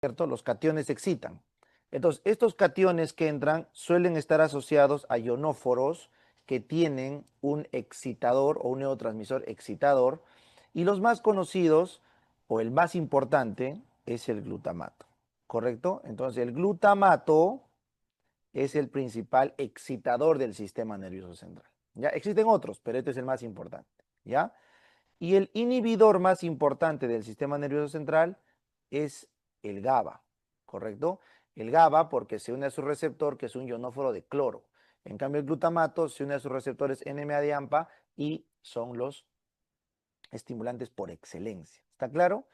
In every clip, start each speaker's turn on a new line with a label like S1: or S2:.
S1: ¿cierto? Los cationes se excitan. Entonces, estos cationes que entran suelen estar asociados a ionóforos que tienen un excitador o un neurotransmisor excitador, y los más conocidos o el más importante es el glutamato, ¿correcto? Entonces, el glutamato es el principal excitador del sistema nervioso central. ¿Ya? Existen otros, pero este es el más importante, ¿ya? Y el inhibidor más importante del sistema nervioso central es el GABA, ¿correcto? El GABA porque se une a su receptor, que es un ionóforo de cloro. En cambio, el glutamato se une a sus receptores NMA de AMPA y son los estimulantes por excelencia. ¿Está claro?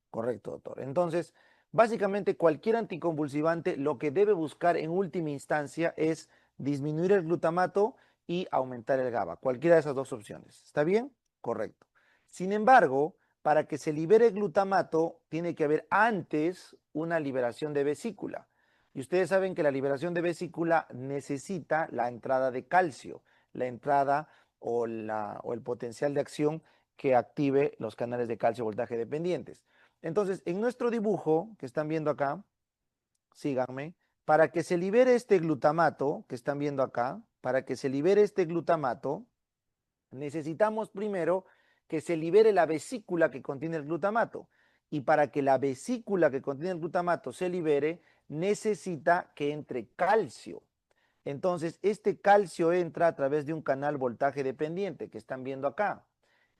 S1: Correcto, doctor. Entonces, básicamente cualquier anticonvulsivante lo que debe buscar en última instancia es disminuir el glutamato y aumentar el GABA. Cualquiera de esas dos opciones. ¿Está bien? Correcto. Sin embargo, para que se libere glutamato, tiene que haber antes una liberación de vesícula. Y ustedes saben que la liberación de vesícula necesita la entrada de calcio, la entrada o el potencial de acción que active los canales de calcio voltaje dependientes. Entonces, en nuestro dibujo que están viendo acá, síganme, para que se libere este glutamato que están viendo acá, para que se libere este glutamato, necesitamos primero que se libere la vesícula que contiene el glutamato. Y para que la vesícula que contiene el glutamato se libere, necesita que entre calcio. Entonces, este calcio entra a través de un canal voltaje dependiente que están viendo acá.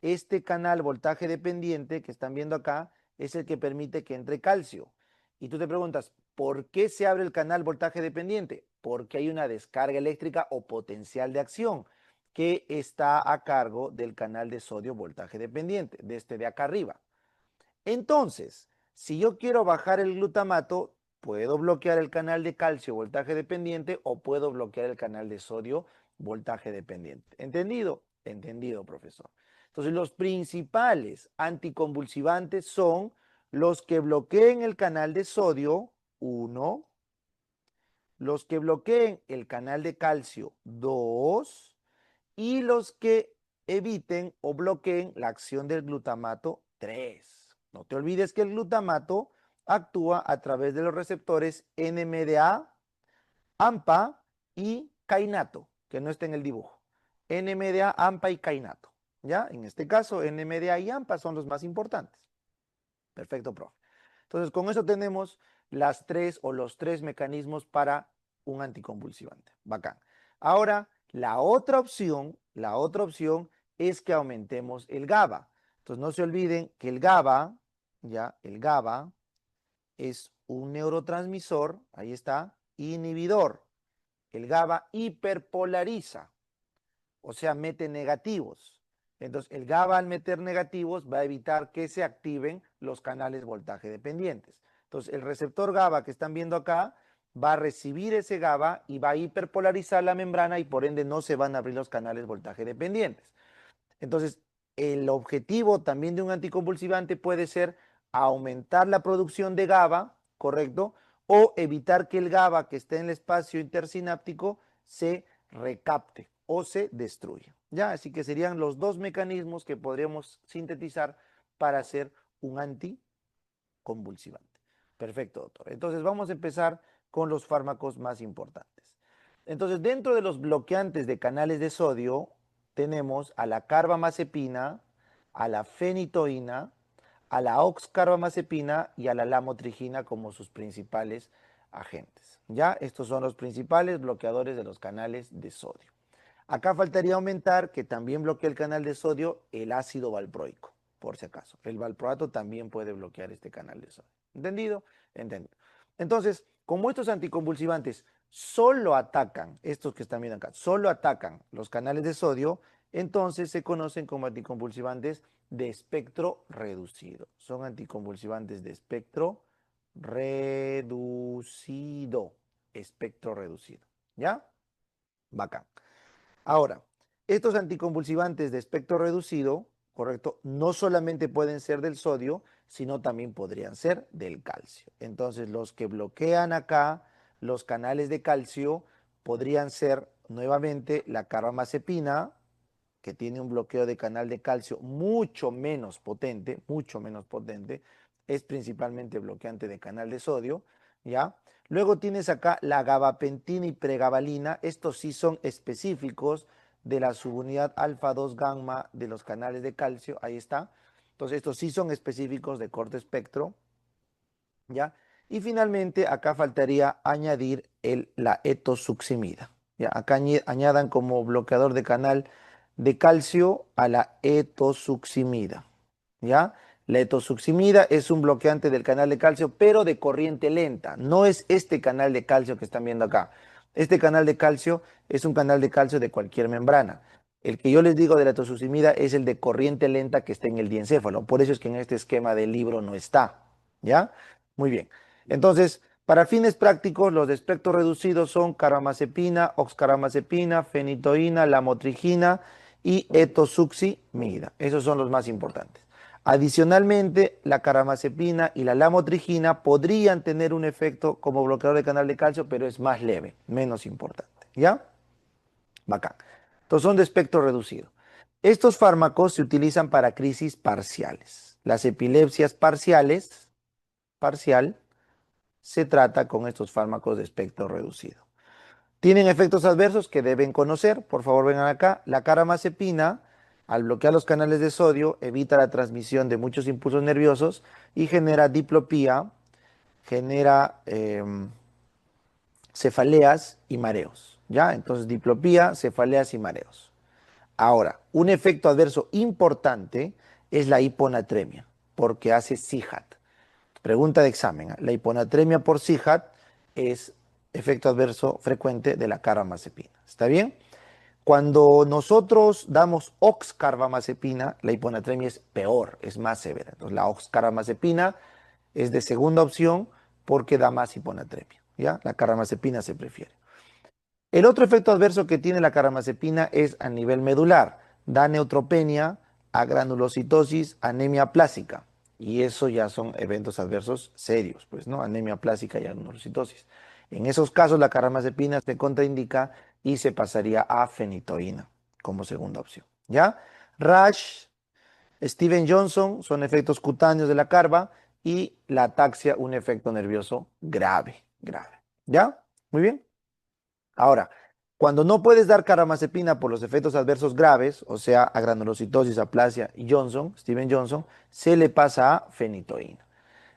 S1: Este canal voltaje dependiente que están viendo acá es el que permite que entre calcio. Y tú te preguntas, ¿por qué se abre el canal voltaje dependiente? Porque hay una descarga eléctrica o potencial de acción que está a cargo del canal de sodio voltaje dependiente, de este de acá arriba. Entonces, si yo quiero bajar el glutamato, puedo bloquear el canal de calcio voltaje dependiente o puedo bloquear el canal de sodio voltaje dependiente. ¿Entendido? Entendido, profesor. Entonces, los principales anticonvulsivantes son los que bloqueen el canal de sodio, 1, los que bloqueen el canal de calcio, 2, y los que eviten o bloqueen la acción del glutamato, 3. No te olvides que el glutamato actúa a través de los receptores NMDA, AMPA y kainato, que no está en el dibujo. NMDA, AMPA y kainato. ¿Ya? En este caso, NMDA y AMPA son los más importantes. Perfecto, profe. Entonces, con eso tenemos las tres o los tres mecanismos para un anticonvulsivante. Bacán. Ahora, la otra opción es que aumentemos el GABA. Entonces, no se olviden que el GABA, ya, el GABA es un neurotransmisor, ahí está, inhibidor. El GABA hiperpolariza, o sea, mete negativos. Entonces, el GABA al meter negativos va a evitar que se activen los canales voltaje dependientes. Entonces, el receptor GABA que están viendo acá va a recibir ese GABA y va a hiperpolarizar la membrana y por ende no se van a abrir los canales voltaje dependientes. Entonces, el objetivo también de un anticonvulsivante puede ser aumentar la producción de GABA, ¿correcto? O evitar que el GABA que esté en el espacio intersináptico se recapte o se destruya. ¿Ya? Así que serían los dos mecanismos que podríamos sintetizar para hacer un anticonvulsivante. Perfecto, doctor. Entonces vamos a empezar con los fármacos más importantes. Entonces, dentro de los bloqueantes de canales de sodio, tenemos a la carbamazepina, a la fenitoína, a la oxcarbamazepina y a la lamotrigina como sus principales agentes. ¿Ya? Estos son los principales bloqueadores de los canales de sodio. Acá faltaría aumentar que también bloquea el canal de sodio el ácido valproico, por si acaso. El valproato también puede bloquear este canal de sodio. ¿Entendido? Entendido. Entonces, como estos anticonvulsivantes solo atacan, estos que están viendo acá, solo atacan los canales de sodio, entonces se conocen como anticonvulsivantes de espectro reducido. Son anticonvulsivantes de espectro reducido. Espectro reducido. ¿Ya? Bacán. Ahora, estos anticonvulsivantes de espectro reducido, correcto, no solamente pueden ser del sodio, sino también podrían ser del calcio. Entonces, los que bloquean acá los canales de calcio podrían ser nuevamente la carbamazepina, que tiene un bloqueo de canal de calcio mucho menos potente, es principalmente bloqueante de canal de sodio, ¿ya? Luego tienes acá la gabapentina y pregabalina. Estos sí son específicos de la subunidad alfa 2 gamma de los canales de calcio. Ahí está. Entonces, estos sí son específicos de corto espectro, ¿ya? Y finalmente, acá faltaría añadir la etosuximida, ¿ya? Acá añadan como bloqueador de canal de calcio a la etosuximida, ¿ya? La etosuximida es un bloqueante del canal de calcio, pero de corriente lenta. No es este canal de calcio que están viendo acá. Este canal de calcio es un canal de calcio de cualquier membrana. El que yo les digo de la etosuximida es el de corriente lenta que está en el diencéfalo. Por eso es que en este esquema del libro no está, ¿ya? Muy bien. Entonces, para fines prácticos, los de espectro reducido son carbamazepina, oxcarbamazepina, fenitoína, lamotrigina y etosuximida. Esos son los más importantes. Adicionalmente, la carbamazepina y la lamotrigina podrían tener un efecto como bloqueador de canal de calcio, pero es más leve, menos importante. ¿Ya? Bacán. Entonces son de espectro reducido. Estos fármacos se utilizan para crisis parciales. Las epilepsias parcial, se trata con estos fármacos de espectro reducido. Tienen efectos adversos que deben conocer. Por favor, vengan acá. La carbamazepina, al bloquear los canales de sodio, evita la transmisión de muchos impulsos nerviosos y genera diplopía, genera cefaleas y mareos. ¿Ya? Entonces, diplopía, cefaleas y mareos. Ahora, un efecto adverso importante es la hiponatremia, porque hace CIJAT. Pregunta de examen. ¿Ah? La hiponatremia por CIJAT es efecto adverso frecuente de la carbamazepina. ¿Está bien? Cuando nosotros damos oxcarbamazepina, la hiponatremia es peor, es más severa. Entonces, la oxcarbamazepina es de segunda opción porque da más hiponatremia. ¿Ya? La carbamazepina se prefiere. El otro efecto adverso que tiene la carbamazepina es a nivel medular. Da neutropenia, agranulocitosis, anemia plásica. Y eso ya son eventos adversos serios, pues, ¿no? Anemia plástica y agranulocitosis. En esos casos, la carbamazepina se contraindica y se pasaría a fenitoína como segunda opción. ¿Ya? Rash, Steven Johnson son efectos cutáneos de la carba y la ataxia, un efecto nervioso grave, grave. ¿Ya? Muy bien. Ahora, cuando no puedes dar carbamazepina por los efectos adversos graves, o sea, agranulocitosis, aplasia y Steven Johnson, se le pasa a fenitoína.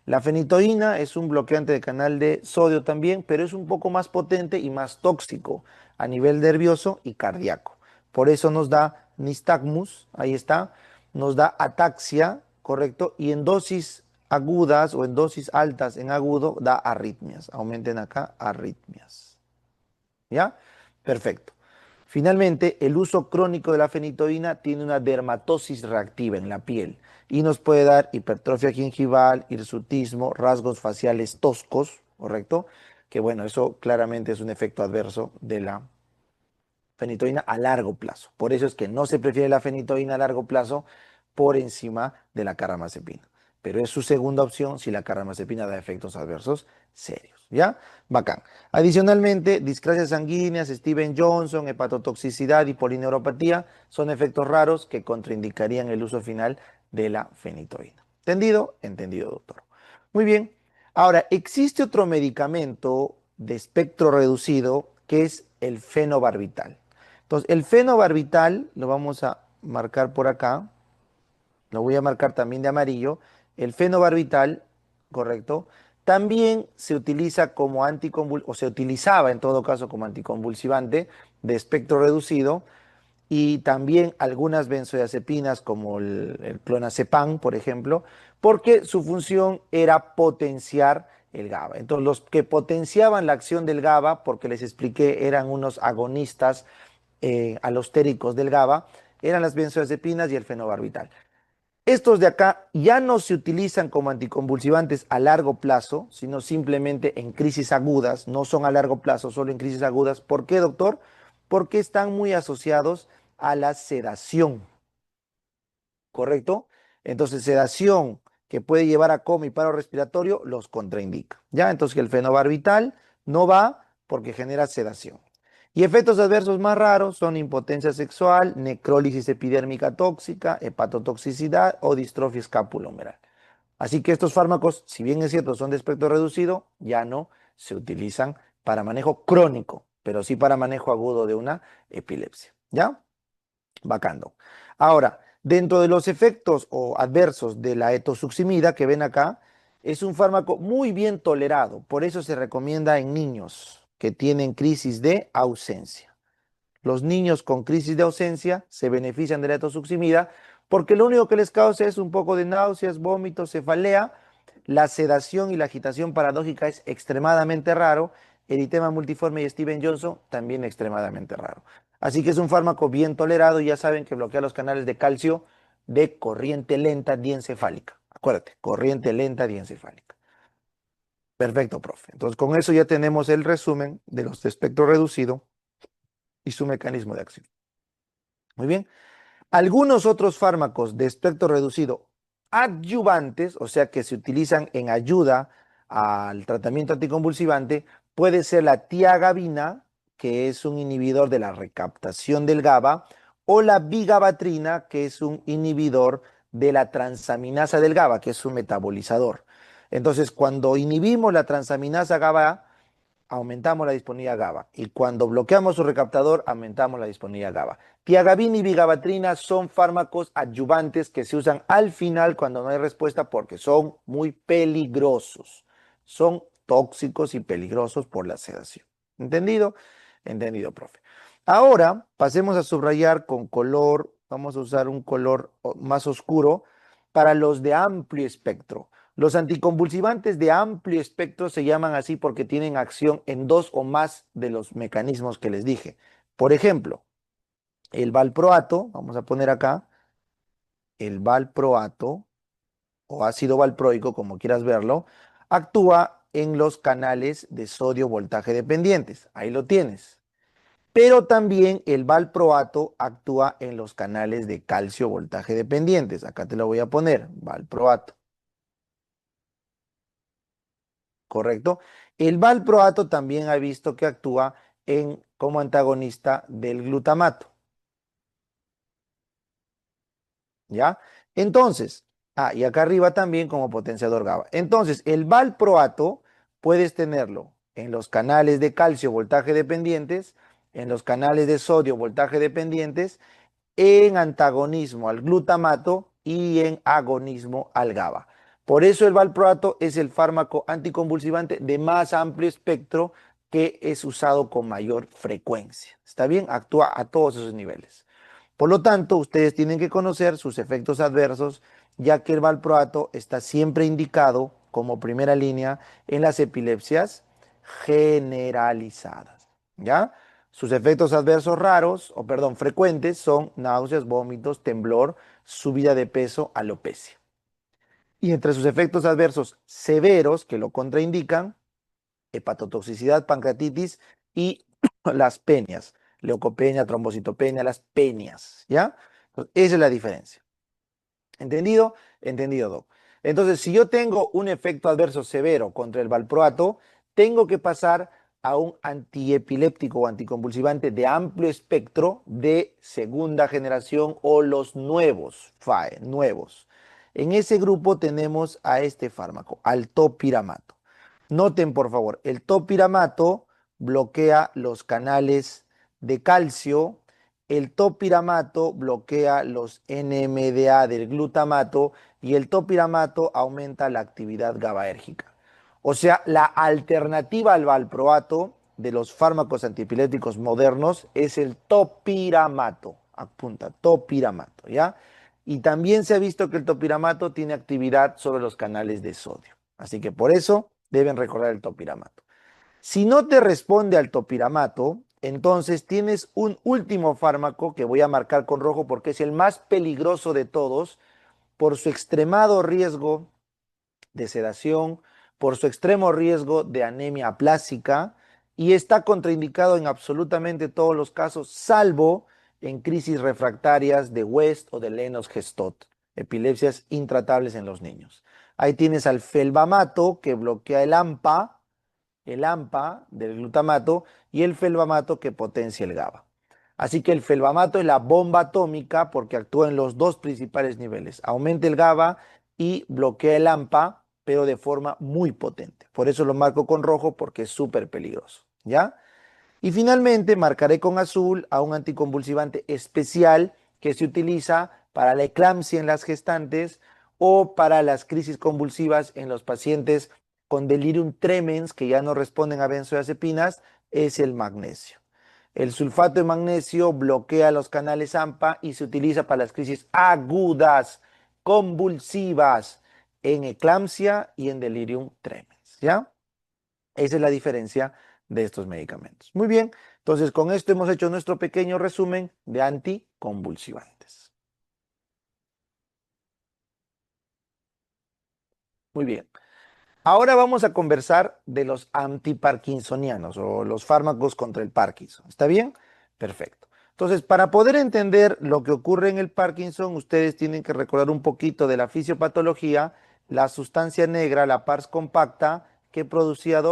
S1: La fenitoína es un bloqueante de canal de sodio también, pero es un poco más potente y más tóxico a nivel nervioso y cardíaco. Por eso nos da nistagmus, ahí está, nos da ataxia, ¿correcto? Y en dosis agudas o en dosis altas en agudo da arritmias. Aumenten acá arritmias. ¿Ya? Perfecto. Finalmente, el uso crónico de la fenitoína tiene una dermatosis reactiva en la piel y nos puede dar hipertrofia gingival, hirsutismo, rasgos faciales toscos, ¿correcto? Que bueno, eso claramente es un efecto adverso de la fenitoína a largo plazo. Por eso es que no se prefiere la fenitoína a largo plazo por encima de la carbamazepina. Pero es su segunda opción si la carbamazepina da efectos adversos serios. ¿Ya? Bacán. Adicionalmente, discrasia sanguíneas, Steven Johnson, hepatotoxicidad y polineuropatía son efectos raros que contraindicarían el uso final de la fenitoína. ¿Entendido? Entendido, doctor. Muy bien. Ahora, existe otro medicamento de espectro reducido que es el fenobarbital. Entonces, el fenobarbital lo vamos a marcar por acá, lo voy a marcar también de amarillo. El fenobarbital, correcto, también se utiliza como anticonvulsivante, o se utilizaba en todo caso como anticonvulsivante de espectro reducido y también algunas benzodiazepinas como el clonazepam, por ejemplo, porque su función era potenciar el GABA. Entonces, los que potenciaban la acción del GABA, porque les expliqué, eran unos agonistas alostéricos del GABA, eran las benzodiazepinas y el fenobarbital. Estos de acá ya no se utilizan como anticonvulsivantes a largo plazo, sino simplemente en crisis agudas, no son a largo plazo, solo en crisis agudas. ¿Por qué, doctor? Porque están muy asociados a la sedación, ¿correcto? Entonces, sedación que puede llevar a coma y paro respiratorio los contraindica. ¿Ya? Entonces, el fenobarbital no va porque genera sedación. Y efectos adversos más raros son impotencia sexual, necrólisis epidérmica tóxica, hepatotoxicidad o distrofia escapulohumeral. Así que estos fármacos, si bien es cierto, son de espectro reducido, ya no se utilizan para manejo crónico, pero sí para manejo agudo de una epilepsia. ¿Ya? Bacano. Ahora, dentro de los efectos o adversos de la etosuximida que ven acá, es un fármaco muy bien tolerado, por eso se recomienda en niños que tienen crisis de ausencia. Los niños con crisis de ausencia se benefician de la etosuximida porque lo único que les causa es un poco de náuseas, vómitos, cefalea. La sedación y la agitación paradójica es extremadamente raro. Eritema multiforme y Steven Johnson también extremadamente raro. Así que es un fármaco bien tolerado y ya saben que bloquea los canales de calcio de corriente lenta diencefálica. Acuérdate, corriente lenta diencefálica. Perfecto, profe. Entonces con eso ya tenemos el resumen de los de espectro reducido y su mecanismo de acción. Muy bien. Algunos otros fármacos de espectro reducido adyuvantes, o sea que se utilizan en ayuda al tratamiento anticonvulsivante, puede ser la tiagabina, que es un inhibidor de la recaptación del GABA, o la vigabatrina, que es un inhibidor de la transaminasa del GABA, que es un metabolizador. Entonces, cuando inhibimos la transaminasa GABA, aumentamos la disponibilidad GABA. Y cuando bloqueamos su recaptador, aumentamos la disponibilidad GABA. Tiagabina y vigabatrina son fármacos adyuvantes que se usan al final cuando no hay respuesta porque son muy peligrosos. Son tóxicos y peligrosos por la sedación. ¿Entendido? Entendido, profe. Ahora pasemos a subrayar con color, vamos a usar un color más oscuro para los de amplio espectro. Los anticonvulsivantes de amplio espectro se llaman así porque tienen acción en dos o más de los mecanismos que les dije. Por ejemplo, el valproato, vamos a poner acá, el valproato o ácido valproico, como quieras verlo, actúa en los canales de sodio voltaje dependientes. Ahí lo tienes. Pero también el valproato actúa en los canales de calcio voltaje dependientes. Acá te lo voy a poner, valproato. ¿Correcto? El valproato también ha visto que actúa como antagonista del glutamato, ¿ya? Entonces, y acá arriba también como potenciador GABA. Entonces, el valproato puedes tenerlo en los canales de calcio voltaje dependientes, en los canales de sodio voltaje dependientes, en antagonismo al glutamato y en agonismo al GABA. Por eso el valproato es el fármaco anticonvulsivante de más amplio espectro que es usado con mayor frecuencia. ¿Está bien? Actúa a todos esos niveles. Por lo tanto, ustedes tienen que conocer sus efectos adversos, ya que el valproato está siempre indicado como primera línea en las epilepsias generalizadas. ¿Ya? Sus efectos adversos raros, o perdón, frecuentes son náuseas, vómitos, temblor, subida de peso, alopecia. Y entre sus efectos adversos severos que lo contraindican, hepatotoxicidad, pancreatitis y las penias, leucopenia, trombocitopenia, las penias, ¿ya? Entonces, esa es la diferencia. ¿Entendido? Entendido, Doc. Entonces, si yo tengo un efecto adverso severo contra el valproato, tengo que pasar a un antiepiléptico o anticonvulsivante de amplio espectro de segunda generación o los nuevos FAE, nuevos. En ese grupo tenemos a este fármaco, al topiramato. Noten, por favor, el topiramato bloquea los canales de calcio, el topiramato bloquea los NMDA del glutamato y el topiramato aumenta la actividad GABAérgica. O sea, la alternativa al valproato de los fármacos antiepilépticos modernos es el topiramato. Apunta, topiramato, ¿ya? Y también se ha visto que el topiramato tiene actividad sobre los canales de sodio. Así que por eso deben recordar el topiramato. Si no te responde al topiramato, entonces tienes un último fármaco que voy a marcar con rojo porque es el más peligroso de todos por su extremado riesgo de sedación, por su extremo riesgo de anemia aplásica y está contraindicado en absolutamente todos los casos, salvo en crisis refractarias de West o de Lennox-Gastaut, epilepsias intratables en los niños. Ahí tienes al felbamato que bloquea el AMPA del glutamato y el felbamato que potencia el GABA. Así que el felbamato es la bomba atómica porque actúa en los dos principales niveles. Aumenta el GABA y bloquea el AMPA, pero de forma muy potente. Por eso lo marco con rojo porque es súper peligroso, ¿ya? Y finalmente marcaré con azul a un anticonvulsivante especial que se utiliza para la eclampsia en las gestantes o para las crisis convulsivas en los pacientes con delirium tremens que ya no responden a benzodiazepinas, es el magnesio. El sulfato de magnesio bloquea los canales AMPA y se utiliza para las crisis agudas, convulsivas, en eclampsia y en delirium tremens, ¿ya? Esa es la diferencia de estos medicamentos. Muy bien, entonces con esto hemos hecho nuestro pequeño resumen de anticonvulsivantes. Muy bien. Ahora vamos a conversar de los antiparkinsonianos o los fármacos contra el Parkinson. ¿Está bien? Perfecto. Entonces, para poder entender lo que ocurre en el Parkinson, ustedes tienen que recordar un poquito de la fisiopatología, la sustancia negra, la pars compacta, que producía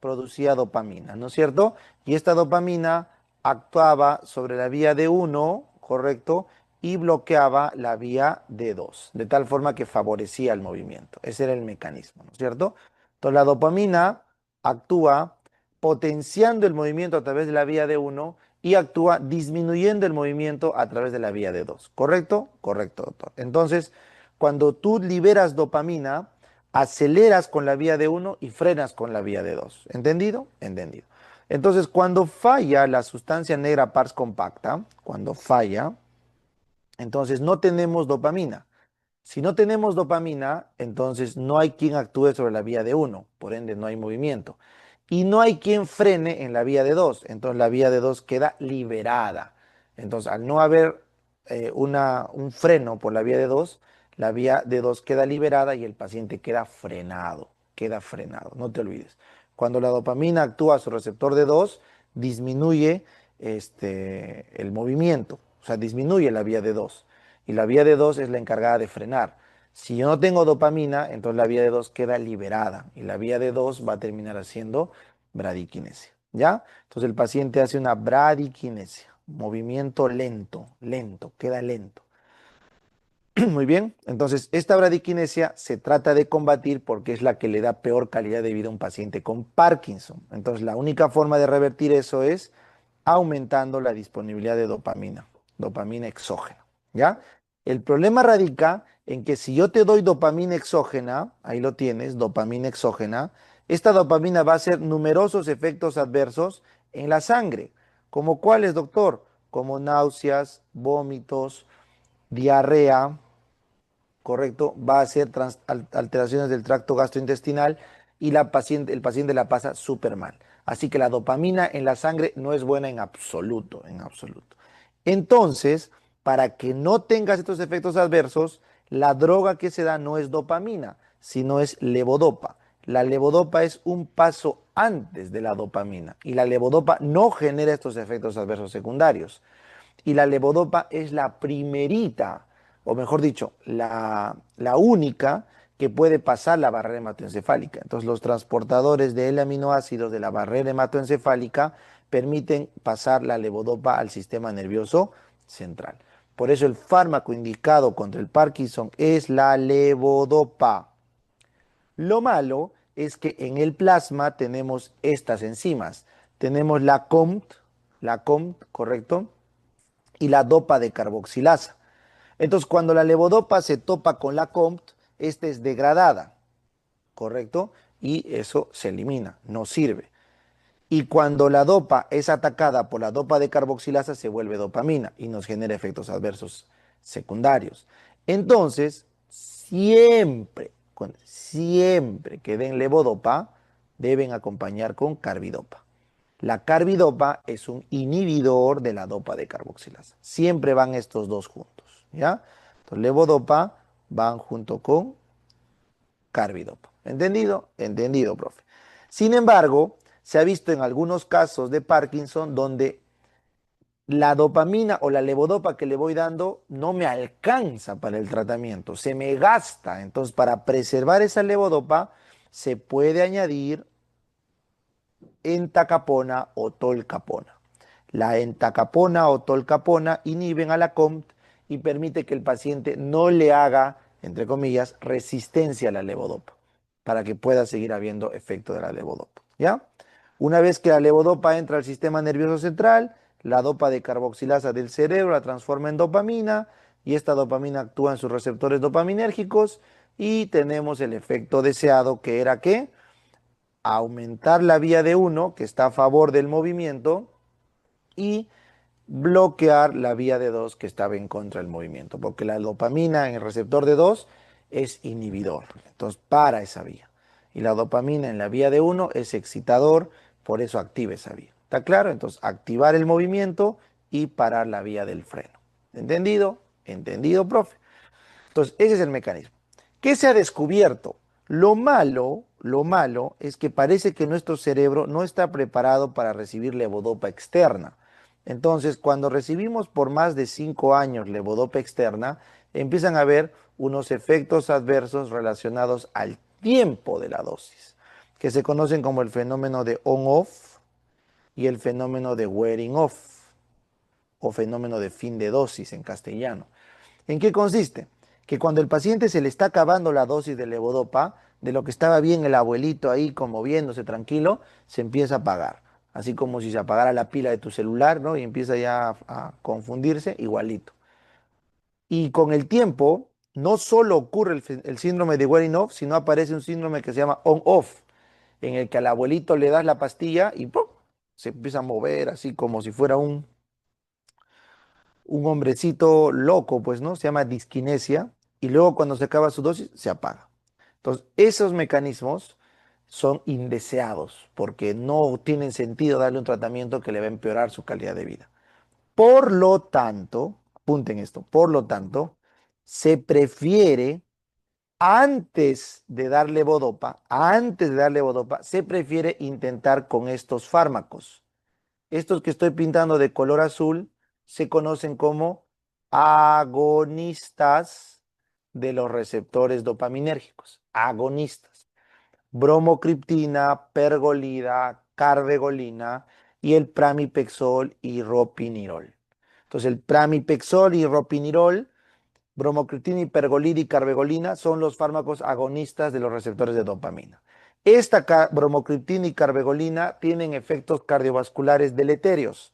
S1: producía dopamina, ¿no es cierto? Y esta dopamina actuaba sobre la vía D1, ¿correcto? Y bloqueaba la vía D2, de tal forma que favorecía el movimiento. Ese era el mecanismo, ¿no es cierto? Entonces la dopamina actúa potenciando el movimiento a través de la vía D1 y actúa disminuyendo el movimiento a través de la vía D2. ¿Correcto? Correcto, doctor. Entonces, cuando tú liberas dopamina, aceleras con la vía D1 y frenas con la vía D2. ¿Entendido? Entendido. Entonces, cuando falla la sustancia negra pars compacta, cuando falla, entonces no tenemos dopamina. Si no tenemos dopamina, entonces no hay quien actúe sobre la vía de uno, por ende no hay movimiento. Y no hay quien frene en la vía de dos, entonces la vía de dos queda liberada. Entonces, al no haber un freno por la vía de dos, la vía de dos queda liberada y el paciente queda frenado, no te olvides. Cuando la dopamina actúa sobre el receptor de dos, disminuye el movimiento, o sea, disminuye la vía de dos y la vía de 2 es la encargada de frenar. Si yo no tengo dopamina, entonces la vía de 2 queda liberada y la vía de 2 va a terminar haciendo bradiquinesia. ¿Ya? Entonces el paciente hace una bradiquinesia, movimiento lento, lento, queda lento. Muy bien, entonces esta bradiquinesia se trata de combatir porque es la que le da peor calidad de vida a un paciente con Parkinson. Entonces la única forma de revertir eso es aumentando la disponibilidad de dopamina, dopamina exógena, ¿ya? El problema radica en que si yo te doy dopamina exógena, ahí lo tienes, dopamina exógena, esta dopamina va a hacer numerosos efectos adversos en la sangre, como cuáles, doctor, como náuseas, vómitos, diarrea, ¿correcto? Va a hacer alteraciones del tracto gastrointestinal y el paciente la pasa súper mal. Así que la dopamina en la sangre no es buena en absoluto, en absoluto. Entonces, para que no tengas estos efectos adversos, la droga que se da no es dopamina, sino es levodopa. La levodopa es un paso antes de la dopamina y la levodopa no genera estos efectos adversos secundarios y la levodopa es la primerita, o mejor dicho, la única que puede pasar la barrera hematoencefálica. Entonces, los transportadores de L-aminoácidos de la barrera hematoencefálica permiten pasar la levodopa al sistema nervioso central. Por eso el fármaco indicado contra el Parkinson es la levodopa. Lo malo es que en el plasma tenemos estas enzimas. Tenemos la COMT, ¿correcto? Y la dopa de carboxilasa. Entonces, cuando la levodopa se topa con la COMT, esta es degradada, ¿correcto? Y eso se elimina, no sirve. Y cuando la dopa es atacada por la dopa de carboxilasa, se vuelve dopamina y nos genera efectos adversos secundarios. Entonces, siempre que den levodopa, deben acompañar con carbidopa. La carbidopa es un inhibidor de la dopa de carboxilasa. Siempre van estos dos juntos, ¿ya? Entonces, levodopa van junto con carbidopa. ¿Entendido? Entendido, profe. Sin embargo, se ha visto en algunos casos de Parkinson donde la dopamina o la levodopa que le voy dando no me alcanza para el tratamiento, se me gasta. Entonces, para preservar esa levodopa, se puede añadir entacapona o tolcapona. La entacapona o tolcapona inhiben a la COMT y permite que el paciente no le haga entre comillas, resistencia a la levodopa, para que pueda seguir habiendo efecto de la levodopa, ¿ya? Una vez que la levodopa entra al sistema nervioso central, la dopa de carboxilasa del cerebro la transforma en dopamina y esta dopamina actúa en sus receptores dopaminérgicos y tenemos el efecto deseado que era que aumentar la vía de uno, que está a favor del movimiento, y bloquear la vía de 2 que estaba en contra del movimiento, porque la dopamina en el receptor de 2 es inhibidor, entonces para esa vía. Y la dopamina en la vía de uno es excitador, por eso activa esa vía. ¿Está claro? Entonces activar el movimiento y parar la vía del freno. ¿Entendido? ¿Entendido, profe? Entonces, ese es el mecanismo. ¿Qué se ha descubierto? Lo malo es que parece que nuestro cerebro no está preparado para recibir levodopa externa. Entonces, cuando recibimos por más de 5 años levodopa externa, empiezan a haber unos efectos adversos relacionados al tiempo de la dosis, que se conocen como el fenómeno de on-off y el fenómeno de wearing off, o fenómeno de fin de dosis en castellano. ¿En qué consiste? Que cuando el paciente se le está acabando la dosis de levodopa, de lo que estaba bien el abuelito ahí como viéndose tranquilo, se empieza a apagar. Así como si se apagara la pila de tu celular, ¿no? Y empieza ya a confundirse, igualito. Y con el tiempo, no solo ocurre el síndrome de wearing off, sino aparece un síndrome que se llama on-off, en el que al abuelito le das la pastilla y ¡pum! Se empieza a mover así como si fuera un hombrecito loco, pues, ¿no? Se llama disquinesia y luego cuando se acaba su dosis se apaga. Entonces, esos mecanismos son indeseados porque no tienen sentido darle un tratamiento que le va a empeorar su calidad de vida. Por lo tanto, apunten esto, por lo tanto, se prefiere antes de darle bodopa, se prefiere intentar con estos fármacos. Estos que estoy pintando de color azul se conocen como agonistas de los receptores dopaminérgicos. Agonistas. Bromocriptina, pergolida, carvedilol y el pramipexol y ropinirol. Entonces, el pramipexol y ropinirol, bromocriptina, hipergolida y carvedilolina son los fármacos agonistas de los receptores de dopamina. Esta bromocriptina y carvedilolina tienen efectos cardiovasculares deleterios,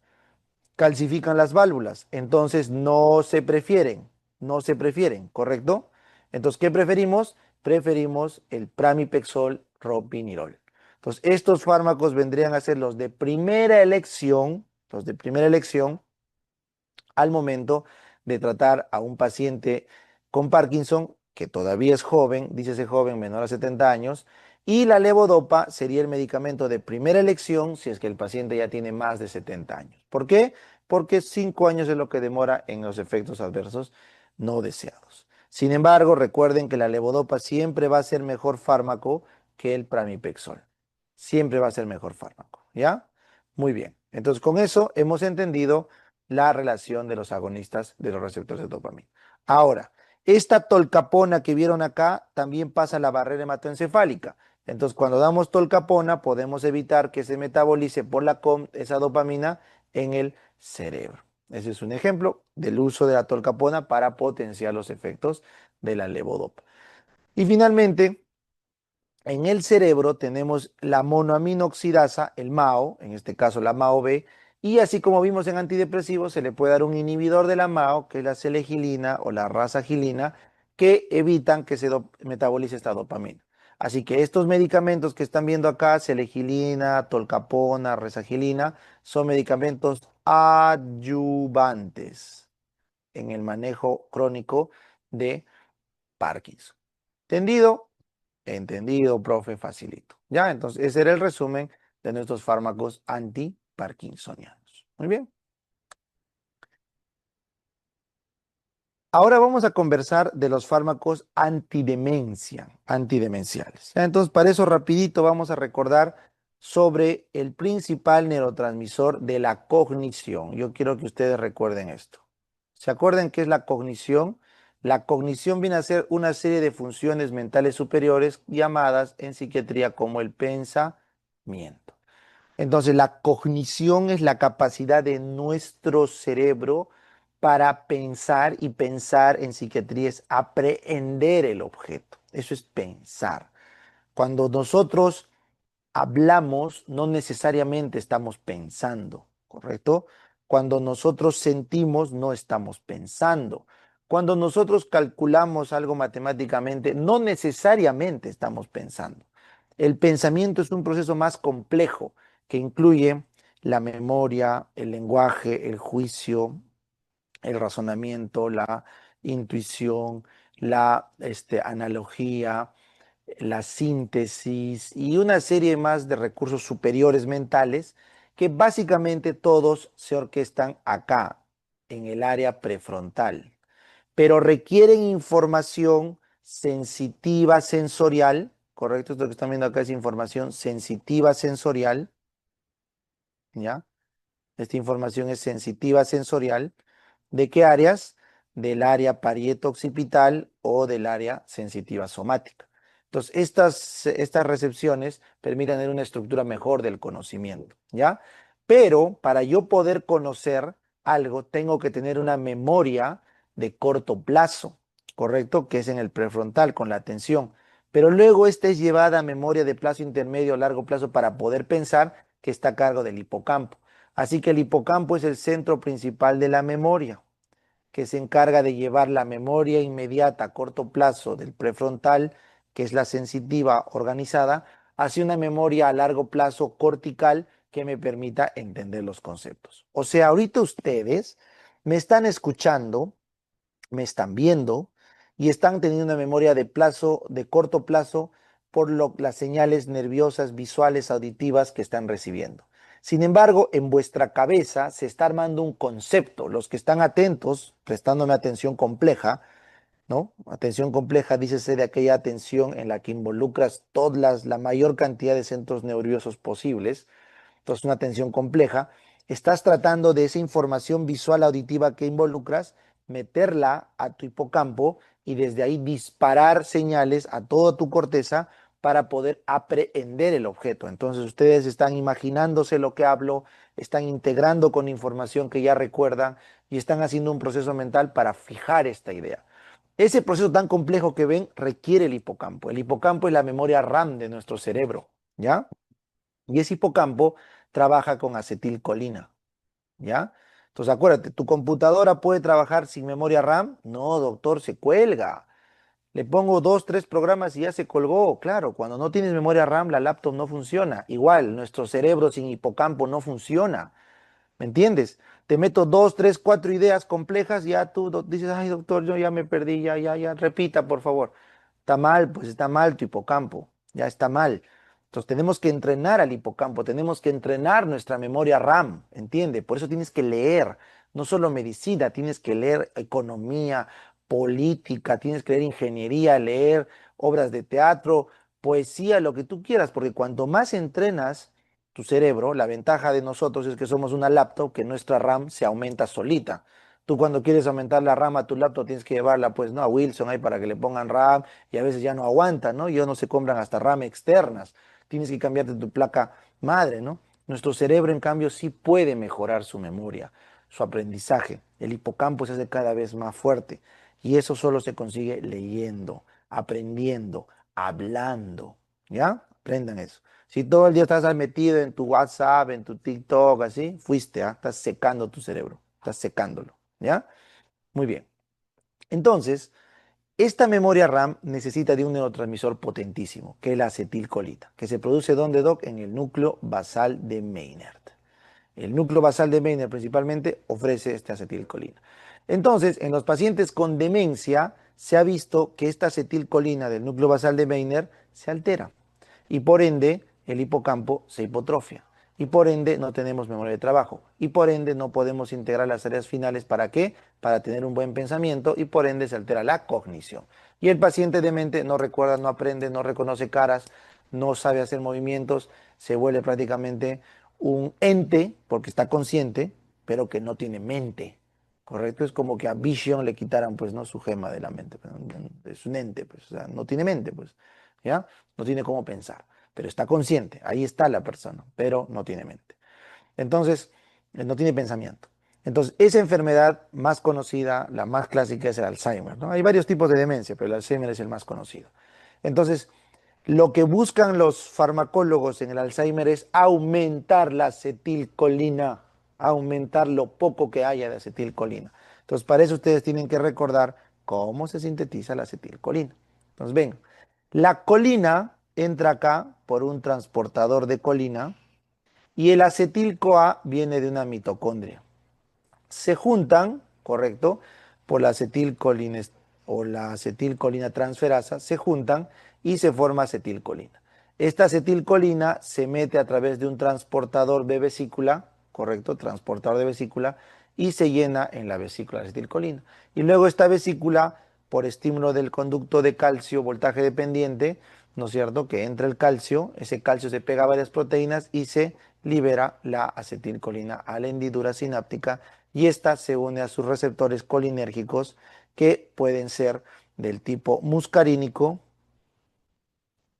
S1: calcifican las válvulas, entonces no se prefieren, ¿correcto? Entonces, ¿qué preferimos? Preferimos el pramipexol ropinirol. Entonces, estos fármacos vendrían a ser los de primera elección al momento de tratar a un paciente con Parkinson, que todavía es joven, dícese joven, menor a 70 años, y la levodopa sería el medicamento de primera elección si es que el paciente ya tiene más de 70 años. ¿Por qué? Porque 5 años es lo que demora en los efectos adversos no deseados. Sin embargo, recuerden que la levodopa siempre va a ser mejor fármaco que el pramipexol. Siempre va a ser mejor fármaco, ¿ya? Muy bien. Entonces, con eso hemos entendido la relación de los agonistas de los receptores de dopamina. Ahora, esta tolcapona que vieron acá también pasa la barrera hematoencefálica. Entonces, cuando damos tolcapona, podemos evitar que se metabolice por la esa dopamina en el cerebro. Ese es un ejemplo del uso de la tolcapona para potenciar los efectos de la levodopa. Y finalmente, en el cerebro tenemos la monoaminoxidasa, el MAO, en este caso la MAO-B, y así como vimos en antidepresivos, se le puede dar un inhibidor de la MAO, que es la selegilina o la rasagilina, que evitan que se metabolice esta dopamina. Así que estos medicamentos que están viendo acá, selegilina, tolcapona, rasagilina, son medicamentos adyuvantes en el manejo crónico de Parkinson. ¿Entendido? Entendido, profe, facilito. Ya, entonces ese era el resumen de nuestros fármacos antiparkinsonianos. Muy bien. Ahora vamos a conversar de los fármacos antidemenciales. Ya, entonces, para eso rapidito vamos a recordar sobre el principal neurotransmisor de la cognición. Yo quiero que ustedes recuerden esto. ¿Se acuerdan qué es la cognición? La cognición viene a ser una serie de funciones mentales superiores llamadas en psiquiatría como el pensamiento. Entonces, la cognición es la capacidad de nuestro cerebro para pensar, y pensar en psiquiatría es aprehender el objeto. Eso es pensar. Cuando nosotros hablamos, no necesariamente estamos pensando, ¿correcto? Cuando nosotros sentimos, no estamos pensando. Cuando nosotros calculamos algo matemáticamente, no necesariamente estamos pensando. El pensamiento es un proceso más complejo que incluye la memoria, el lenguaje, el juicio, el razonamiento, la intuición, la analogía, la síntesis y una serie más de recursos superiores mentales que básicamente todos se orquestan acá, en el área prefrontal, pero requieren información sensitiva sensorial, ¿correcto? Esto que están viendo acá es información sensitiva sensorial, ¿ya? Esta información es sensitiva sensorial. ¿De qué áreas? Del área parieto-occipital o del área sensitiva somática. Entonces, estas recepciones permiten tener una estructura mejor del conocimiento, ¿ya? Pero para yo poder conocer algo, tengo que tener una memoria de corto plazo, ¿correcto? Que es en el prefrontal, con la atención. Pero luego esta es llevada a memoria de plazo intermedio o largo plazo para poder pensar, que está a cargo del hipocampo. Así que el hipocampo es el centro principal de la memoria, que se encarga de llevar la memoria inmediata a corto plazo del prefrontal, que es la sensitiva organizada, hacia una memoria a largo plazo cortical que me permita entender los conceptos. O sea, ahorita ustedes me están escuchando, me están viendo y están teniendo una memoria de plazo, de corto plazo, por las señales nerviosas, visuales, auditivas que están recibiendo. Sin embargo, en vuestra cabeza se está armando un concepto. Los que están atentos, prestándome atención compleja, ¿no? Atención compleja, dícese de aquella atención en la que involucras la mayor cantidad de centros nerviosos posibles. Entonces, una atención compleja, estás tratando de esa información visual auditiva que involucras, meterla a tu hipocampo y desde ahí disparar señales a toda tu corteza para poder aprehender el objeto. Entonces, ustedes están imaginándose lo que hablo, están integrando con información que ya recuerdan y están haciendo un proceso mental para fijar esta idea. Ese proceso tan complejo que ven requiere el hipocampo. El hipocampo es la memoria RAM de nuestro cerebro, ¿ya? Y ese hipocampo trabaja con acetilcolina, ¿ya? Entonces acuérdate, ¿tu computadora puede trabajar sin memoria RAM? No, doctor, se cuelga. Le pongo dos, tres programas y ya se colgó. Claro, cuando no tienes memoria RAM, la laptop no funciona. Igual, nuestro cerebro sin hipocampo no funciona. ¿Me entiendes? Te meto dos, tres, cuatro ideas complejas, ya tú dices, ay, doctor, yo ya me perdí, ya, repita, por favor. Está mal, pues está mal tu hipocampo, ya está mal. Entonces tenemos que entrenar al hipocampo, tenemos que entrenar nuestra memoria RAM, ¿entiende? Por eso tienes que leer, no solo medicina, tienes que leer economía, política, tienes que leer ingeniería, leer obras de teatro, poesía, lo que tú quieras, porque cuanto más entrenas tu cerebro, la ventaja de nosotros es que somos una laptop, que nuestra RAM se aumenta solita. Tú cuando quieres aumentar la RAM a tu laptop tienes que llevarla pues no a Wilson ahí para que le pongan RAM y a veces ya no aguanta, ¿no? Y ya no se compran hasta RAM externas. Tienes que cambiarte tu placa madre, ¿no? Nuestro cerebro en cambio sí puede mejorar su memoria, su aprendizaje. El hipocampo se hace cada vez más fuerte y eso solo se consigue leyendo, aprendiendo, hablando, ¿ya? Aprendan eso. Si todo el día estás metido en tu WhatsApp, en tu TikTok, así, fuiste, ¿ah? Estás secando tu cerebro, estás secándolo, ¿ya? Muy bien. Entonces, esta memoria RAM necesita de un neurotransmisor potentísimo, que es la acetilcolina, que se produce ¿dónde, Doc? En el núcleo basal de Maynard. El núcleo basal de Maynard principalmente ofrece esta acetilcolina. Entonces, en los pacientes con demencia se ha visto que esta acetilcolina del núcleo basal de Maynard se altera y por ende el hipocampo se hipotrofia y por ende no tenemos memoria de trabajo y por ende no podemos integrar las áreas finales. ¿Para qué? Para tener un buen pensamiento y por ende se altera la cognición. Y el paciente demente no recuerda, no aprende, no reconoce caras, no sabe hacer movimientos, se vuelve prácticamente un ente porque está consciente, pero que no tiene mente. ¿Correcto? Es como que a Vision le quitaran, pues, ¿no? Su gema de la mente. Pues, es un ente, pues, o sea, no tiene mente, pues, ¿ya? No tiene cómo pensar, pero está consciente, ahí está la persona, pero no tiene mente. Entonces, no tiene pensamiento. Entonces, esa enfermedad más conocida, la más clásica, es el Alzheimer, ¿no? Hay varios tipos de demencia, pero el Alzheimer es el más conocido. Entonces, lo que buscan los farmacólogos en el Alzheimer es aumentar la acetilcolina, aumentar lo poco que haya de acetilcolina. Entonces, para eso ustedes tienen que recordar cómo se sintetiza la acetilcolina. Entonces, ven, la colina entra acá por un transportador de colina y el acetil-CoA viene de una mitocondria. Se juntan, correcto, por la acetilcolina o la acetilcolina transferasa, se juntan y se forma acetilcolina. Esta acetilcolina se mete a través de un transportador de vesícula, correcto, transportador de vesícula, y se llena en la vesícula de acetilcolina. Y luego esta vesícula, por estímulo del conducto de calcio, voltaje dependiente, ¿no es cierto? Que entra el calcio, ese calcio se pega a varias proteínas y se libera la acetilcolina a la hendidura sináptica y esta se une a sus receptores colinérgicos que pueden ser del tipo muscarínico,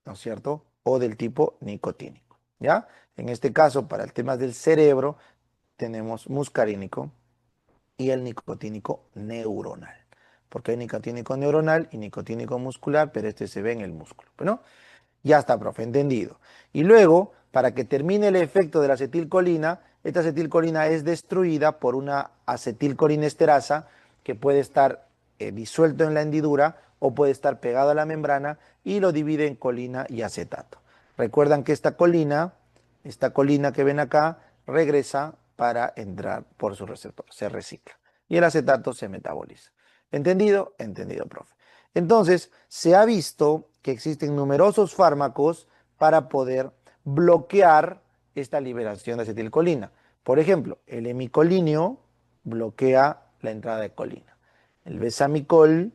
S1: ¿no es cierto? O del tipo nicotínico, ¿ya? En este caso, para el tema del cerebro, tenemos muscarínico y el nicotínico neuronal. Porque hay nicotínico neuronal y nicotínico muscular, pero este se ve en el músculo, ¿no? Ya está, profe, entendido. Y luego, para que termine el efecto de la acetilcolina, esta acetilcolina es destruida por una acetilcolinesterasa que puede estar disuelto en la hendidura o puede estar pegado a la membrana y lo divide en colina y acetato. Recuerdan que esta colina que ven acá, regresa para entrar por su receptor, se recicla. Y el acetato se metaboliza. ¿Entendido? Entendido, profe. Entonces, se ha visto que existen numerosos fármacos para poder bloquear esta liberación de acetilcolina. Por ejemplo, el hemicolinio bloquea la entrada de colina. El besamicol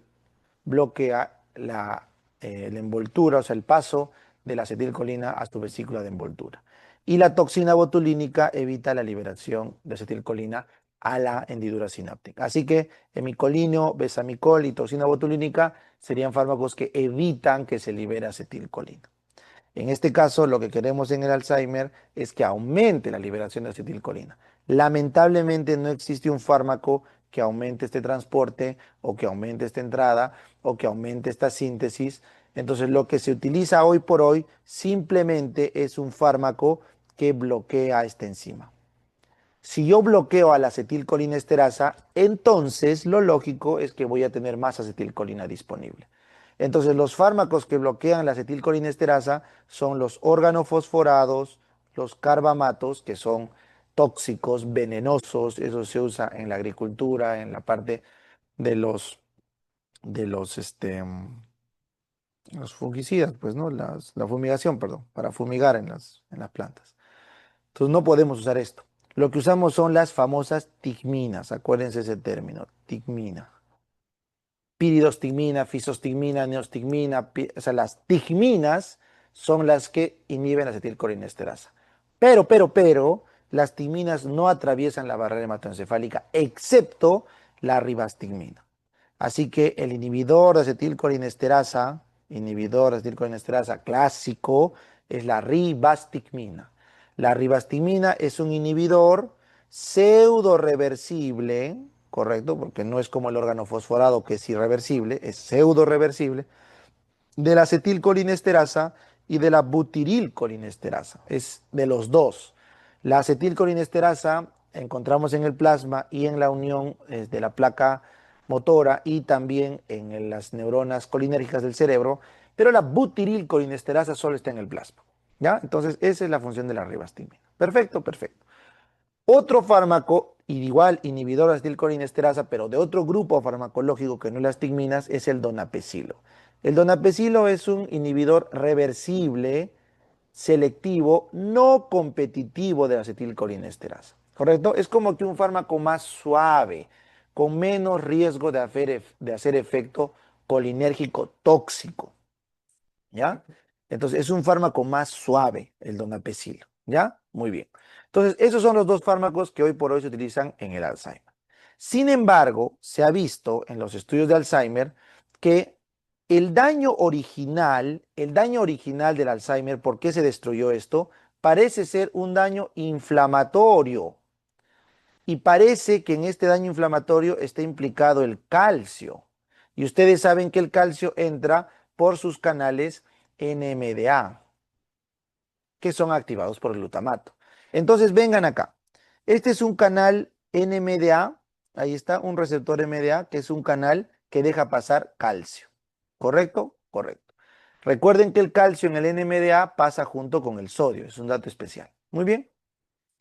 S1: bloquea la envoltura, o sea, el paso de la acetilcolina a su vesícula de envoltura. Y la toxina botulínica evita la liberación de acetilcolina a la hendidura sináptica. Así que hemicolinio, besamicol y toxina botulínica serían fármacos que evitan que se libere acetilcolina. En este caso, lo que queremos en el Alzheimer es que aumente la liberación de acetilcolina. Lamentablemente no existe un fármaco que aumente este transporte o que aumente esta entrada o que aumente esta síntesis. Entonces, lo que se utiliza hoy por hoy simplemente es un fármaco que bloquea esta enzima. Si yo bloqueo a la acetilcolinesterasa, entonces lo lógico es que voy a tener más acetilcolina disponible. Entonces, los fármacos que bloquean la acetilcolinesterasa son los organofosforados, los carbamatos, que son tóxicos, venenosos, eso se usa en la agricultura, en la parte de los fungicidas, pues, ¿no? La fumigación, perdón, para fumigar en las plantas. Entonces no podemos usar esto. Lo que usamos son las famosas tigminas, acuérdense ese término, tigmina. Piridostigmina, fisostigmina, neostigmina, o sea, las tigminas son las que inhiben la acetilcolinesterasa. Pero, las tigminas no atraviesan la barrera hematoencefálica, excepto la ribastigmina. Así que el inhibidor de acetilcolinesterasa clásico es la ribastigmina. La ribastigmina es un inhibidor pseudo reversible, correcto, porque no es como el órgano fosforado que es irreversible, es pseudo reversible, de la acetilcolinesterasa y de la butirilcolinesterasa. Es de los dos. La acetilcolinesterasa encontramos en el plasma y en la unión de la placa motora y también en las neuronas colinérgicas del cerebro, pero la butirilcolinesterasa solo está en el plasma. ¿Ya? Entonces, esa es la función de la ribastigmina. Perfecto, perfecto. Otro fármaco, igual inhibidor de acetilcolinesterasa, pero de otro grupo farmacológico que no las tigminas, es el donapecilo. El donapecilo es un inhibidor reversible, selectivo, no competitivo de la acetilcolinesterasa. ¿Correcto? Es como que un fármaco más suave, con menos riesgo de hacer efecto colinérgico tóxico. ¿Ya? Entonces es un fármaco más suave, el donapecilo. ¿Ya? Muy bien. Entonces, esos son los dos fármacos que hoy por hoy se utilizan en el Alzheimer. Sin embargo, se ha visto en los estudios de Alzheimer que el daño original del Alzheimer, ¿por qué se destruyó esto? Parece ser un daño inflamatorio. y parece que en este daño inflamatorio está implicado el calcio. Y ustedes saben que el calcio entra por sus canales NMDA, que son activados por el glutamato. Entonces, vengan acá. Este es un canal NMDA, ahí está, un receptor NMDA, que es un canal que deja pasar calcio. ¿Correcto? Correcto. Recuerden que el calcio en el NMDA pasa junto con el sodio, es un dato especial. Muy bien.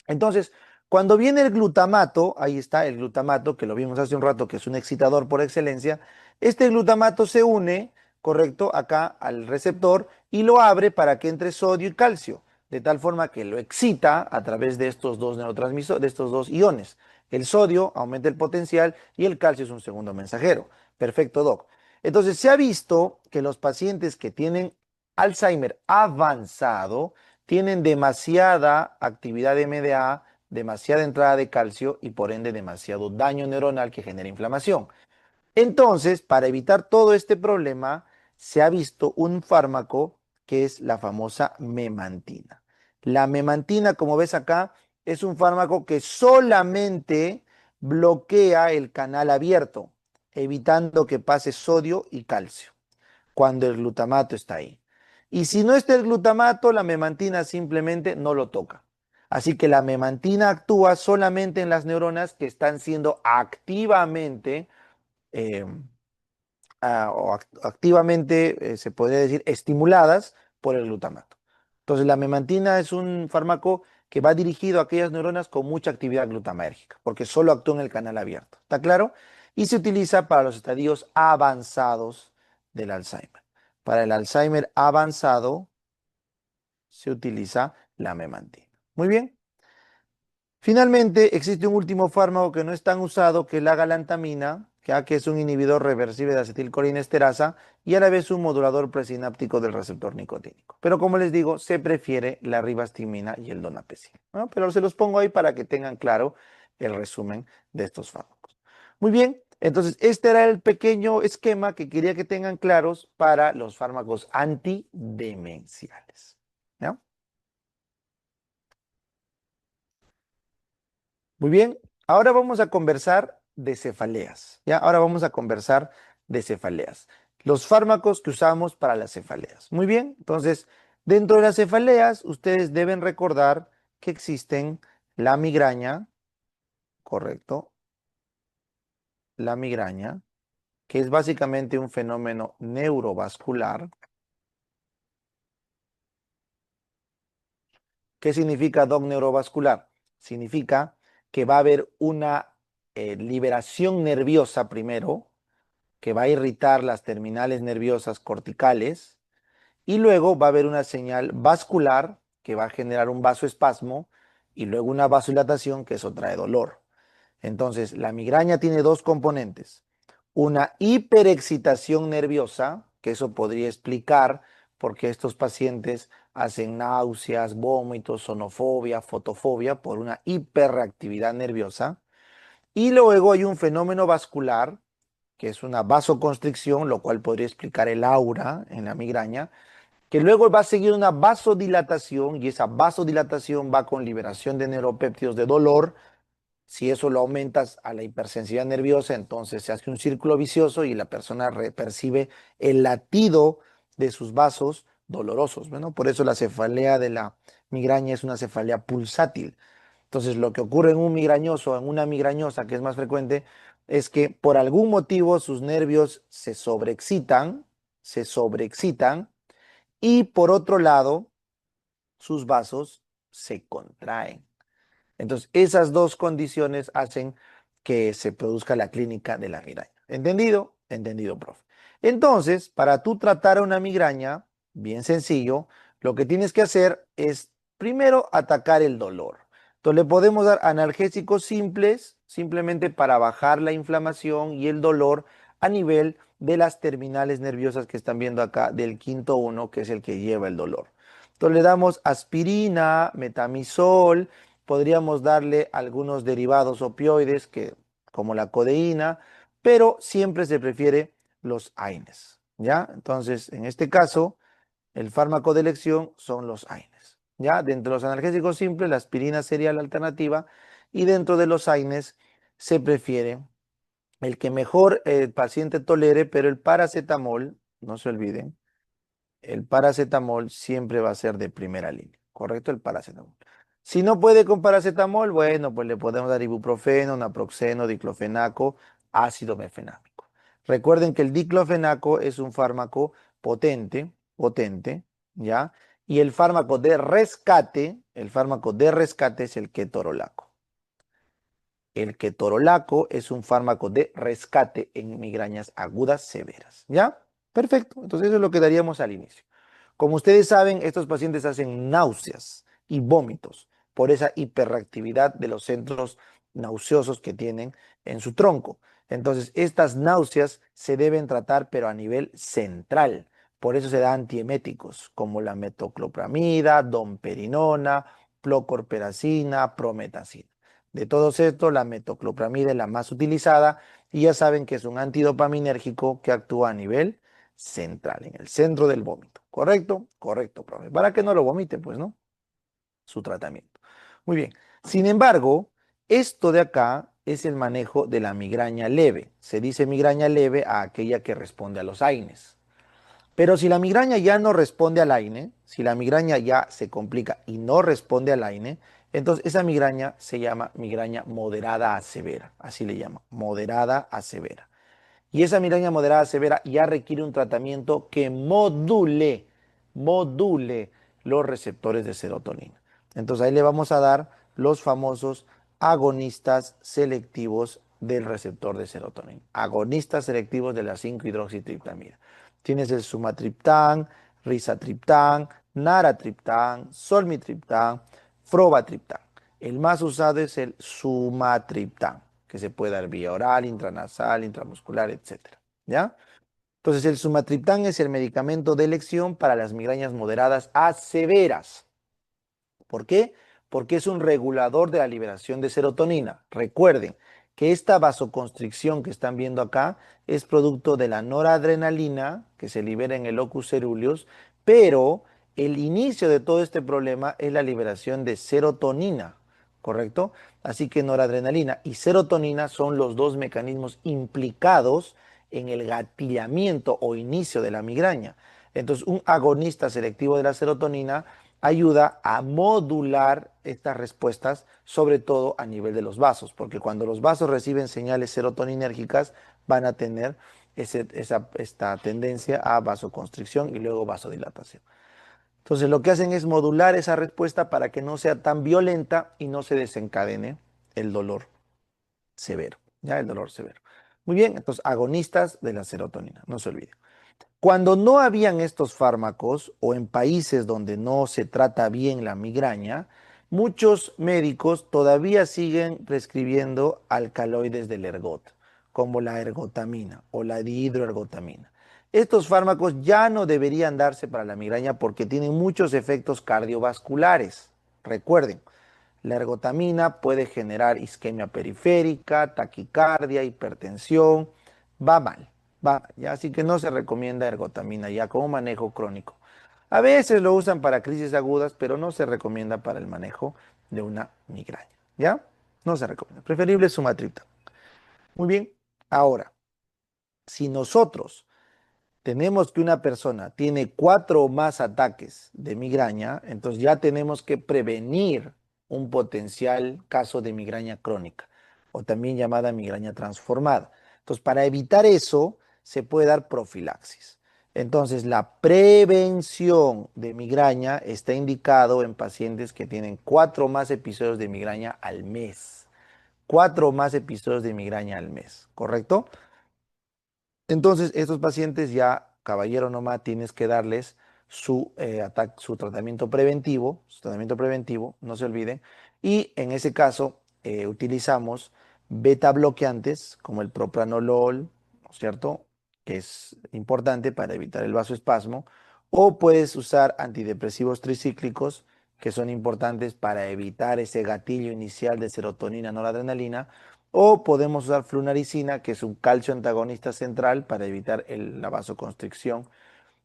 S1: Entonces, cuando viene el glutamato, ahí está el glutamato, que lo vimos hace un rato, que es un excitador por excelencia, este glutamato se une, correcto, acá al receptor y lo abre para que entre sodio y calcio, de tal forma que lo excita a través de estos dos neurotransmisores, de estos dos iones. El sodio aumenta el potencial y el calcio es un segundo mensajero. Perfecto, Doc. Entonces, se ha visto que los pacientes que tienen Alzheimer avanzado, tienen demasiada actividad de MDA, demasiada entrada de calcio y por ende demasiado daño neuronal que genera inflamación. Entonces, para evitar todo este problema, se ha visto un fármaco que es la famosa memantina. La memantina, como ves acá, es un fármaco que solamente bloquea el canal abierto, evitando que pase sodio y calcio cuando el glutamato está ahí. Y si no está el glutamato, la memantina simplemente no lo toca. Así que la memantina actúa solamente en las neuronas que están siendo activamente eh, activamente, se podría decir, estimuladas por el glutamato. Entonces, la memantina es un fármaco que va dirigido a aquellas neuronas con mucha actividad glutamérgica, porque solo actúa en el canal abierto. ¿Está claro? Y se utiliza para los estadios avanzados del Alzheimer. Para el Alzheimer avanzado se utiliza la memantina. Muy bien. Finalmente, existe un último fármaco que no es tan usado, que es la galantamina, que es un inhibidor reversible de acetilcolinesterasa y a la vez un modulador presináptico del receptor nicotínico. Pero como les digo, se prefiere la ribastimina y el donapecil, ¿no? Pero se los pongo ahí para que tengan claro el resumen de estos fármacos. Muy bien, entonces este era el pequeño esquema que quería que tengan claros para los fármacos antidemenciales, ¿ya? Muy bien, ahora vamos a conversar de cefaleas, ¿ya? Ahora vamos a conversar de cefaleas. Los fármacos que usamos para las cefaleas. Muy bien, entonces, dentro de las cefaleas, ustedes deben recordar que existen la migraña, correcto, la migraña, que es básicamente un fenómeno neurovascular. ¿Qué significa doc neurovascular? Significa que va a haber una liberación nerviosa primero, que va a irritar las terminales nerviosas corticales y luego va a haber una señal vascular que va a generar un vasoespasmo y luego una vasodilatación que eso trae dolor. Entonces, la migraña tiene dos componentes. Una hiperexcitación nerviosa, que eso podría explicar por qué estos pacientes hacen náuseas, vómitos, sonofobia, fotofobia, por una hiperreactividad nerviosa. Y luego hay un fenómeno vascular que es una vasoconstricción, lo cual podría explicar el aura en la migraña, que luego va a seguir una vasodilatación y esa vasodilatación va con liberación de neuropéptidos de dolor. Si eso lo aumentas a la hipersensibilidad nerviosa, entonces se hace un círculo vicioso y la persona percibe el latido de sus vasos dolorosos. Bueno, por eso la cefalea de la migraña es una cefalea pulsátil. Entonces, lo que ocurre en un migrañoso, en una migrañosa, que es más frecuente, es que por algún motivo sus nervios se sobreexcitan y por otro lado, sus vasos se contraen. Entonces, esas dos condiciones hacen que se produzca la clínica de la migraña. ¿Entendido? Entendido, profe. Entonces, para tú tratar una migraña, bien sencillo, lo que tienes que hacer es primero atacar el dolor. Entonces, le podemos dar analgésicos simples, simplemente para bajar la inflamación y el dolor a nivel de las terminales nerviosas que están viendo acá del quinto uno, que es el que lleva el dolor. Entonces, le damos aspirina, metamizol, podríamos darle algunos derivados opioides como la codeína, pero siempre se prefiere los AINES, ¿ya? Entonces, en este caso, el fármaco de elección son los AINES, ¿ya? Dentro de los analgésicos simples, la aspirina sería la alternativa Y dentro de los AINES se prefiere el que mejor el paciente tolere, pero el paracetamol, no se olviden, el paracetamol siempre va a ser de primera línea, ¿correcto? El paracetamol. Si no puede con paracetamol, bueno, pues le podemos dar ibuprofeno, naproxeno, diclofenaco, ácido mefenámico. Recuerden que el diclofenaco es un fármaco potente, ¿ya? Y el fármaco de rescate es el ketorolaco. El ketorolaco es un fármaco de rescate en migrañas agudas severas, ¿ya? Perfecto, entonces eso es lo que daríamos al inicio. Como ustedes saben, estos pacientes hacen náuseas y vómitos por esa hiperactividad de los centros nauseosos que tienen en su tronco. Entonces, estas náuseas se deben tratar, pero a nivel central. Por eso se da antieméticos como la metoclopramida, domperinona, procorperacina, prometacina. De todos estos, la metoclopramida es la más utilizada y ya saben que es un antidopaminérgico que actúa a nivel central, en el centro del vómito. ¿Correcto? Correcto, profe. Para que no lo vomite, pues, ¿no? Su tratamiento. Muy bien. Sin embargo, esto de acá es el manejo de la migraña leve. Se dice migraña leve a aquella que responde a los AINES. Pero si la migraña ya no responde al AINE, si la migraña ya se complica y no responde al AINE, entonces esa migraña se llama migraña moderada a severa. Así le llama, moderada a severa. Y esa migraña moderada severa ya requiere un tratamiento que module los receptores de serotonina. Entonces ahí le vamos a dar los famosos agonistas selectivos del receptor de serotonina. Agonistas selectivos de la 5-hidroxitriptamina. Tienes el sumatriptán, risatriptán, naratriptán, solmitriptán, frobatriptán. El más usado es el sumatriptán, que se puede dar vía oral, intranasal, intramuscular, etcétera. ¿Ya? Entonces, el sumatriptán es el medicamento de elección para las migrañas moderadas a severas. ¿Por qué? Porque es un regulador de la liberación de serotonina. Recuerden que esta vasoconstricción que están viendo acá es producto de la noradrenalina que se libera en el locus ceruleus, pero el inicio de todo este problema es la liberación de serotonina, ¿correcto? Así que noradrenalina y serotonina son los dos mecanismos implicados en el gatillamiento o inicio de la migraña. Entonces, un agonista selectivo de la serotonina ayuda a modular estas respuestas, sobre todo a nivel de los vasos, porque cuando los vasos reciben señales serotoninérgicas van a tener esta tendencia a vasoconstricción y luego vasodilatación. Entonces lo que hacen es modular esa respuesta para que no sea tan violenta y no se desencadene el dolor severo, ya el dolor severo. Muy bien, entonces agonistas de la serotonina, no se olviden. Cuando no habían estos fármacos o en países donde no se trata bien la migraña, muchos médicos todavía siguen prescribiendo alcaloides del ergot, como la ergotamina o la dihidroergotamina. Estos fármacos ya no deberían darse para la migraña porque tienen muchos efectos cardiovasculares. Recuerden, la ergotamina puede generar isquemia periférica, taquicardia, hipertensión. Va mal, va mal, ¿ya? Así que no se recomienda ergotamina ya como manejo crónico. A veces lo usan para crisis agudas, pero no se recomienda para el manejo de una migraña, ¿ya? No se recomienda. Preferible sumatriptan. Muy bien. Ahora, si nosotros tenemos que una persona tiene 4 o más ataques de migraña, entonces ya tenemos que prevenir un potencial caso de migraña crónica o también llamada migraña transformada. Entonces, para evitar eso, se puede dar profilaxis. Entonces, la prevención de migraña está indicado en pacientes que tienen 4 o más episodios de migraña al mes. 4 o más episodios de migraña al mes, ¿correcto? Entonces, estos pacientes ya, caballero nomás, tienes que darles su tratamiento preventivo, no se olviden. Y en ese caso, utilizamos beta bloqueantes como el propranolol, ¿no es cierto? Que es importante para evitar el vasoespasmo. O puedes usar antidepresivos tricíclicos, que son importantes para evitar ese gatillo inicial de serotonina, noradrenalina. O podemos usar flunaricina, que es un calcio antagonista central para evitar la vasoconstricción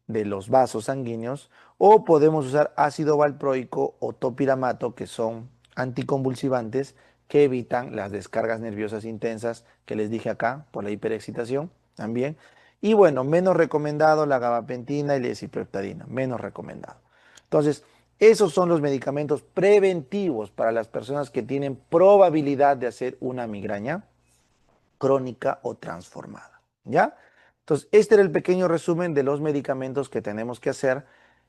S1: de los vasos sanguíneos. O podemos usar ácido valproico o topiramato, que son anticonvulsivantes que evitan las descargas nerviosas intensas que les dije acá por la hiperexcitación también. Y bueno, menos recomendado la gabapentina y la ciprofloxacina, menos recomendado. Entonces, esos son los medicamentos preventivos para las personas que tienen probabilidad de hacer una migraña crónica o transformada. ¿Ya? Entonces, este era el pequeño resumen de los medicamentos que tenemos que hacer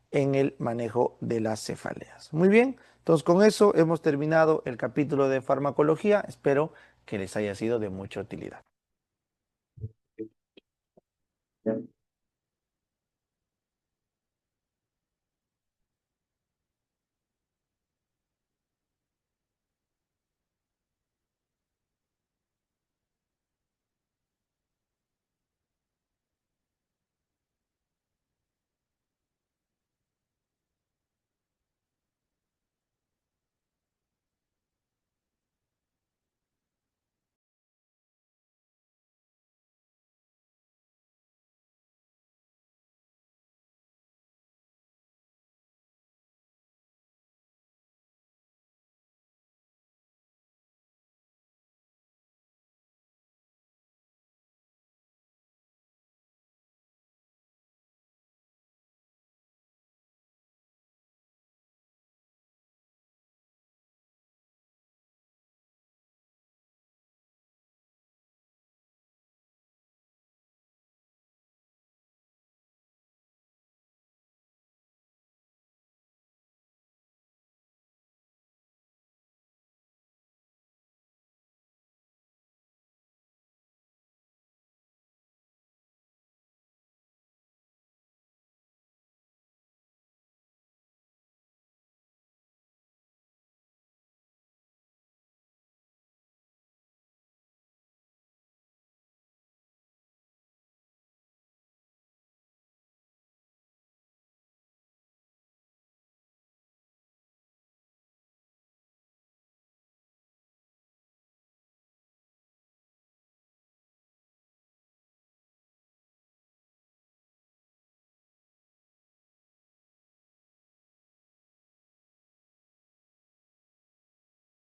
S1: en el manejo de las cefaleas. Muy bien, entonces con eso hemos terminado el capítulo de farmacología. Espero que les haya sido de mucha utilidad.